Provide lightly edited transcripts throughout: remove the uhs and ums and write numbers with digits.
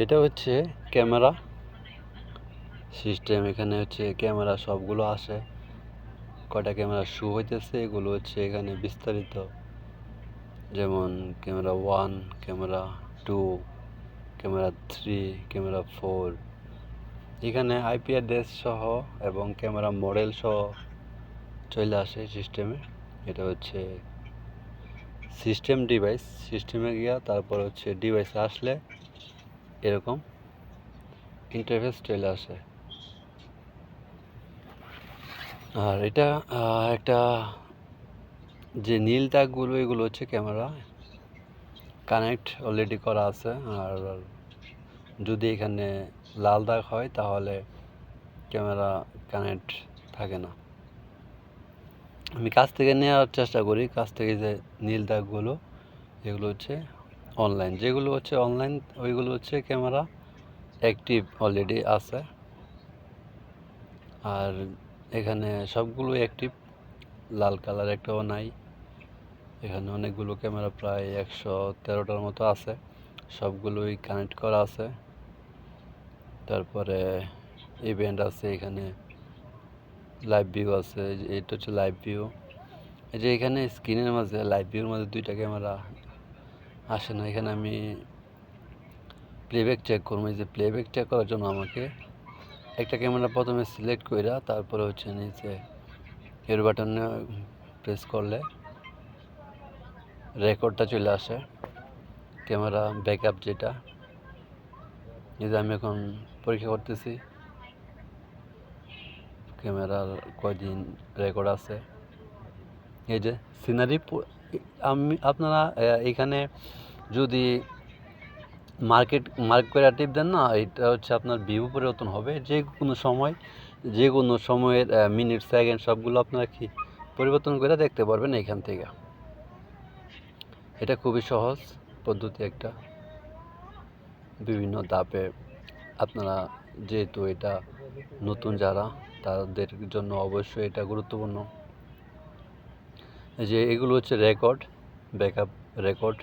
এটা হচ্ছে camera system. এখানে হচ্ছে ক্যামেরা সবগুলো আসে, কয়টা ক্যামেরা শো হইতেছে এগুলো হচ্ছে এখানে বিস্তারিত, যেমন ক্যামেরা 1, ক্যামেরা 2, ক্যামেরা 3, ক্যামেরা 4। এখানে আইপি অ্যাড্রেস সহ এবং ক্যামেরা মডেল সহ চলে আসে সিস্টেমে। এটা হচ্ছে সিস্টেম ডিভাইস, সিস্টেমে গিয়া তারপর হচ্ছে ডিভাইসে আসলে এরকম ইন্টারফেস চলে আসে। আর এটা একটা যে নীল দাগগুলো এগুলো হচ্ছে ক্যামেরা কানেক্ট অলরেডি করা আছে। আর যদি এখানে লাল দাগ হয় তাহলে ক্যামেরা কানেক্ট থাকে না। আমি কাছ থেকে নেওয়ার চেষ্টা করি, কাছ থেকে যে নীল দাগগুলো এগুলো হচ্ছে অনলাইন, যেগুলো হচ্ছে অনলাইন ওইগুলো হচ্ছে ক্যামেরা অ্যাক্টিভ অলরেডি আছে। আর এখানে সবগুলো অ্যাক্টিভ, লাল কালার একটাও নাই। এখানে অনেকগুলো ক্যামেরা প্রায় 113টার মতো আছে, সবগুলোই কানেক্ট করা আছে। তারপরে ইভেন্ট আছে, এখানে লাইভ ভিউ আছে, এটা হচ্ছে লাইভ ভিউ। এই যে এখানে স্ক্রিনের মাঝে লাইভ ভিউর মাঝে দুইটা ক্যামেরা আসে না। এখানে আমি প্লেব্যাক চেক করবো। এই যে প্লেব্যাক চেক করার জন্য আমাকে একটা ক্যামেরা প্রথমে সিলেক্ট কইরা তারপরে হচ্ছে নিচে এর বাটনে প্রেস করলে রেকর্ডটা চলে আসে, ক্যামেরা ব্যাকআপ যেটা। এই যে আমি এখন পরীক্ষা করতেছি ক্যামেরার কয়দিন রেকর্ড আছে। এই যে সিনারি, আপনারা এখানে যদি মার্ক করে টিপ দেন না, এটা হচ্ছে আপনার ভিউ পরিবর্তন হবে যে কোনো সময়, যে কোনো সময়ের মিনিট সেকেন্ড সবগুলো আপনারা কি পরিবর্তন করে দেখতে পারবেন এখান থেকে। এটা খুবই সহজ পদ্ধতি একটা, বিভিন্ন ধাপে আপনারা, যেহেতু এটা নতুন যারা তাদের জন্য অবশ্যই এটা গুরুত্বপূর্ণ। যে এগুলো হচ্ছে রেকর্ড, ব্যাকআপ রেকর্ড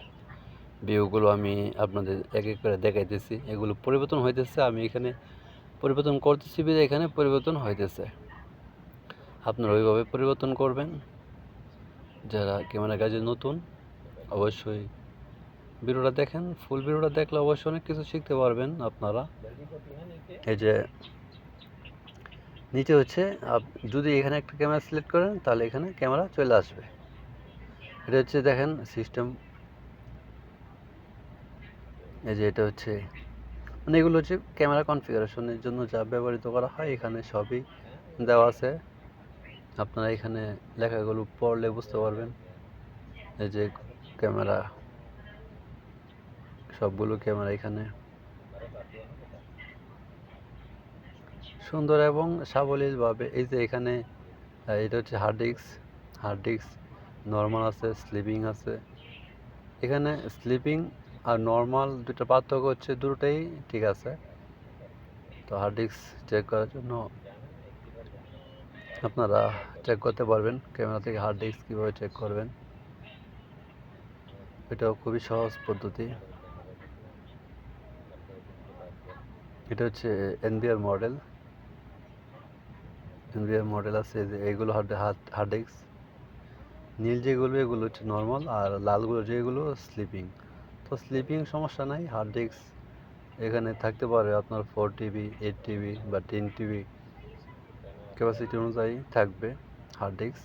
ভিউগুলো আমি আপনাদের এক এক করে দেখাইতেছি। এগুলো পরিবর্তন হইতেছে, আমি এখানে পরিবর্তন করতেছি বিধে এখানে পরিবর্তন হইতেছে। আপনারা ওইভাবে পরিবর্তন করবেন। যারা ক্যামেরা কাজে নতুন অবশ্যই ভিডিওটা দেখেন, ফুল ভিডিওটা দেখলে অবশ্যই অনেক কিছু শিখতে পারবেন আপনারা। এই যে নিচে হচ্ছে যদি এখানে একটা ক্যামেরা সিলেক্ট করেন তাহলে এখানে ক্যামেরা চলে আসবে। এটা হচ্ছে দেখেন সিস্টেম। এই যে এটা হচ্ছে মানে এগুলো হচ্ছে ক্যামেরা কনফিগারেশনের জন্য যা ব্যবহৃত করা হয়, এখানে সবই দেওয়া আছে। আপনারা এখানে লেখাগুলো পড়লে বুঝতে পারবেন। এই যে ক্যামেরা, সবগুলো ক্যামেরা এখানে সুন্দর এবং সাবলীলভাবে। এই যে এখানে এটা হচ্ছে হার্ড ডিস্ক নর্মাল আছে, স্লিপিং আছে। এখানে স্লিপিং আর নর্মাল দুটো পার্থক্য হচ্ছে দুটোটাই ঠিক আছে। তো হার্ড ডিস্ক চেক করার জন্য আপনারা চেক করতে পারবেন ক্যামেরা থেকে হার্ড ডিস্ক কীভাবে চেক করবেন। এটাও খুবই সহজ পদ্ধতি। এটা হচ্ছে এনবিআর মডেল আছে। যে এগুলো হার্ড ডিস্ক, নীল যেগুলো এগুলো হচ্ছে নর্মাল, আর লালগুলো যেগুলো স্লিপিং। তো স্লিপিং সমস্যা নাই, হার্ড ডিস্ক এখানে থাকতে পারে আপনার 4 TB, 8 TB বা 10 TB ক্যাপাসিটি অনুযায়ী থাকবে হার্ড ডিস্ক।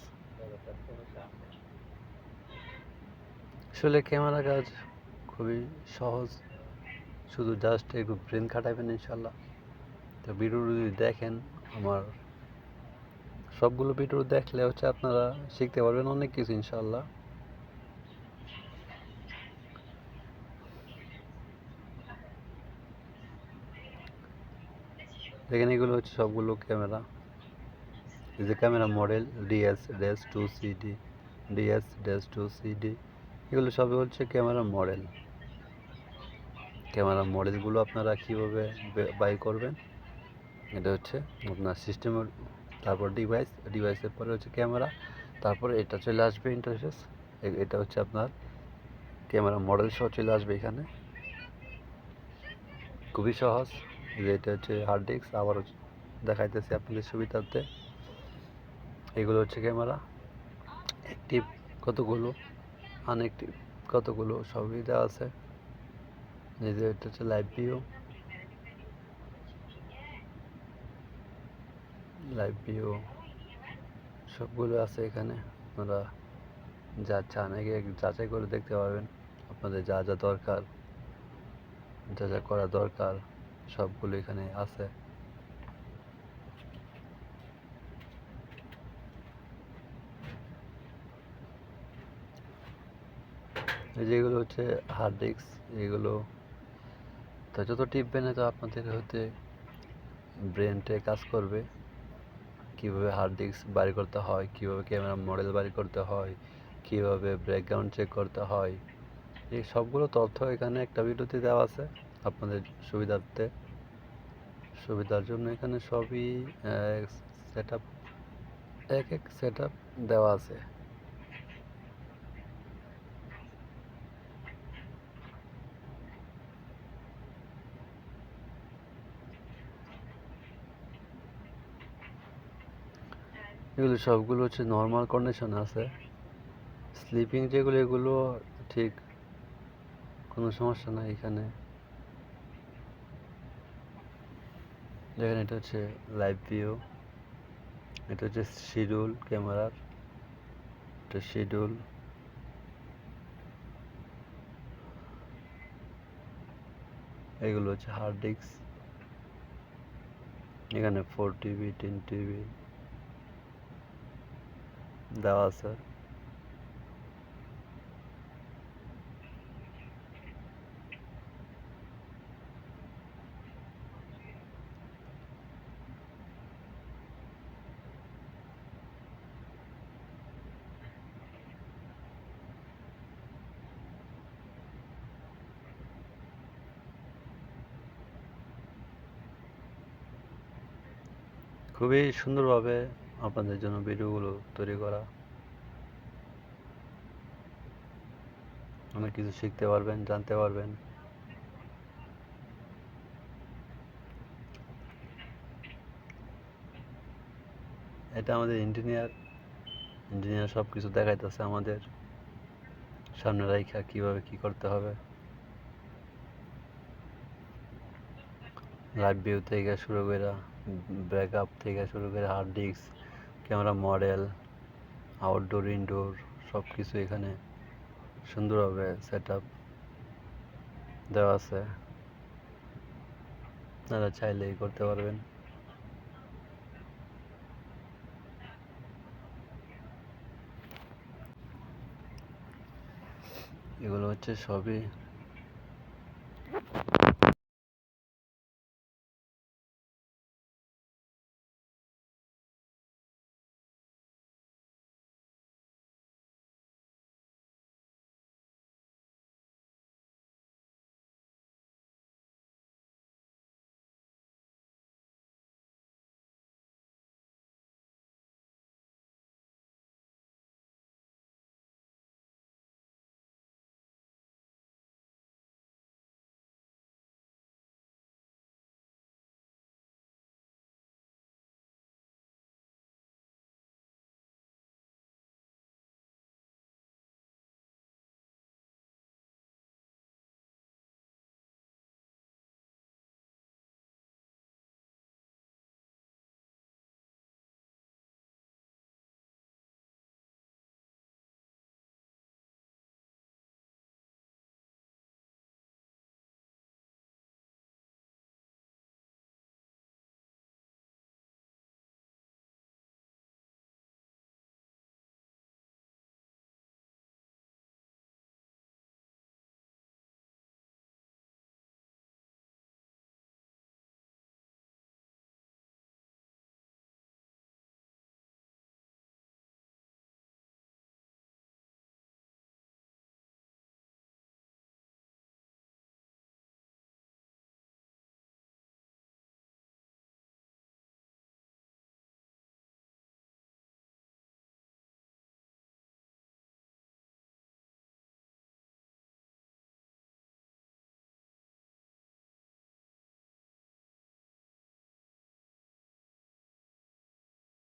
আসলে ক্যামেরা কাজ খুবই সহজ, শুধু জাস্ট একটু ব্রেন খাটাবেন ইনশাল্লাহ। তো ভিডিও যদি দেখেন, আমার সবগুলো ভিডিও দেখলে হচ্ছে আপনারা শিখতে পারবেন অনেক কিছু ইনশাল্লাহ। দেখেন এগুলো হচ্ছে সবগুলো ক্যামেরা। এই যে ক্যামেরা মডেল DS-2CD, DS-2CD, এগুলো সবই হচ্ছে ক্যামেরা মডেল। ক্যামেরা মডেলগুলো আপনারা কীভাবে বাই করবেন, এটা হচ্ছে আপনার সিস্টেমের, তারপর ডিভাইসের পরে হচ্ছে ক্যামেরা, তারপরে এটা চলে আসবে ইন্টারফেস। এটা হচ্ছে আপনার ক্যামেরা মডেল সহ চলে আসবে এখানে। খুবই সহজ। যে এটা হচ্ছে হার্ড ডিস্ক, আবারও দেখাইতেছি আপনাদের সুবিধার্থে। এগুলো হচ্ছে ক্যামেরা, অ্যাক্টিভ কতগুলো, আনঅ্যাক্টিভ কতগুলো, সবই দেওয়া আছে। এই যে এটা হচ্ছে লাইভ ভিউ সবগুলো আছে এখানে। আপনারা যা চান আগে যাচাই করে দেখতে পারবেন। আপনাদের যা যা দরকার, যা যা করা দরকার সবগুলো এখানে আছে। এই যেগুলো হচ্ছে হার্ড ডিস্ক, এগুলো তো যত টিপবেন তো আপনাদের হতে ব্রেনটে কাজ করবে, কীভাবে হার্ড ডিস্ক বাড়ি করতে হয়, কীভাবে ক্যামেরা মডেল বাড়ি করতে হয়, কীভাবে ব্যাকগ্রাউন্ড চেক করতে হয়, এই সবগুলো তথ্য এখানে একটা ভিডিওতে দেওয়া আছে আপনাদের সুবিধার জন্য। এখানে সবই সেট আপ, এক সেট আপ দেওয়া আছে। এগুলো সবগুলো হচ্ছে নর্মাল কন্ডিশনে আছে। স্লিপিং যেগুলো, এগুলো ঠিক কোনো সমস্যা নাই। এখানে দেখেন, এটা হচ্ছে লাইভ ভিউ, এটা হচ্ছে শিডিউল ক্যামেরার, এটা শিডিউল। এগুলো হচ্ছে হার্ড ডিস্ক, এখানে 4 TB 10 TB দেওয়া আছে। খুবই সুন্দরভাবে আপনাদের জন্য ভিডিওগুলো তৈরি করা, অনেক কিছু শিখতে পারবেন, জানতে পারবেন। এটা আমাদের ইঞ্জিনিয়ার সব কিছু দেখাইতেছে আমাদের সামনে রাইখা কীভাবে কী করতে হবে। লাইভ ভিউ থেকে শুরু করে, ব্যাকআপ থেকে শুরু করে, hard disk, camera model, outdoor indoor সব কিছু এখানে সুন্দরভাবে সেট আপ দেওয়া আছে। আপনারা চাইলেই করতে পারবেন। এগুলো হচ্ছে সবই